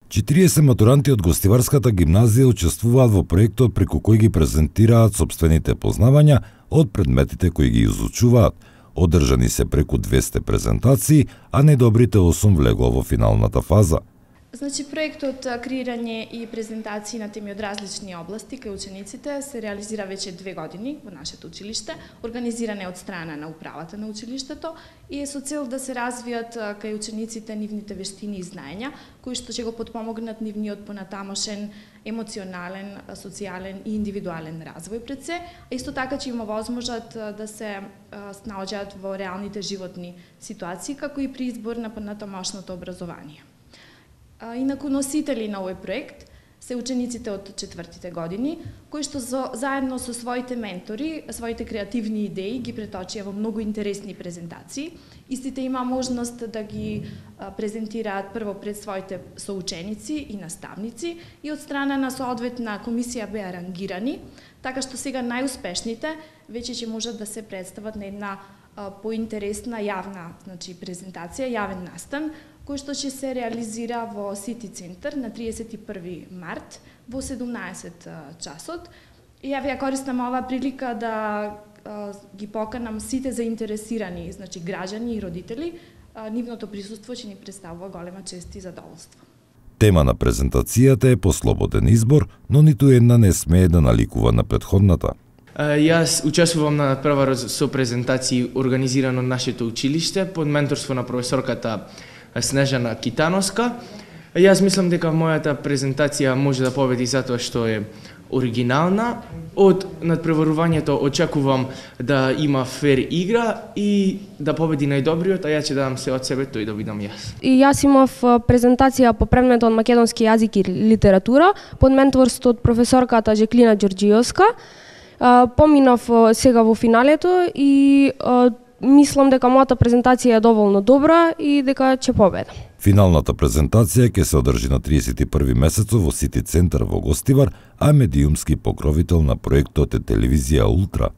40 матуранти од Гостиварската гимназија учествуваат во проектот преку кој ги презентираат сопствените познавања од предметите кои ги изучуваат. Одржани се преку 200 презентации, а најдобрите 8 влегува во финалната фаза. Значи, проектот креирање и презентации на теми од различни области кај учениците се реализира веќе 2 години во нашето училиште, организиране од страна на управата на училиштето и е со цел да се развијат кај учениците нивните вештини и знаења, кои што ќе го потпомогнат нивниот понатамошен емоционален, социјален и индивидуален развој пред се, а исто така ќе има возможат да се снаоѓаат во реалните животни ситуации, како и при избор на понатамошното образование. Инаку носители на овој проект се учениците од 4-тите години, кои што заедно со своите ментори, своите креативни идеи ги преточија во многу интересни презентации. Истите има можност да ги презентираат прво пред своите соученици и наставници и од страна на соодветна комисија беа рангирани, така што сега најуспешните веќе ќе можат да се представат на една поинтересна јавна, значи презентација, јавен настан, кој што ќе се реализира во Сити центар на 31 март во 17 часот. И ја ви ја користам оваа прилика да ги поканам сите заинтересирани, значи граѓани и родители. Нивното присуство ќе ни представува голема чест и задоволство. Тема на презентацијата е послободен избор, но ниту една не смее да наликува на претходната. Јас учествувам на прва со презентации организирано од нашето училиште под менторство на професорката Снежана Китановска. Јас мислам дека мојата презентација може да победи затоа што е оригинална. Од надпреварувањето очекувам да има фер игра и да победи најдобриот, а ја ќе дадам се од себе тој да бидам јас. И јас имав презентација по предметот македонски јазик и литература под менторство од професорката Жеклина Ѓорџиевска. Поминав сега во финалето и мислам дека мојата презентација е доволно добра и дека ќе победам. Финалната презентација ќе се одржи на 31 месецот во Сити центар во Гостивар, а медиумски покровител на проектот е телевизија Ултра.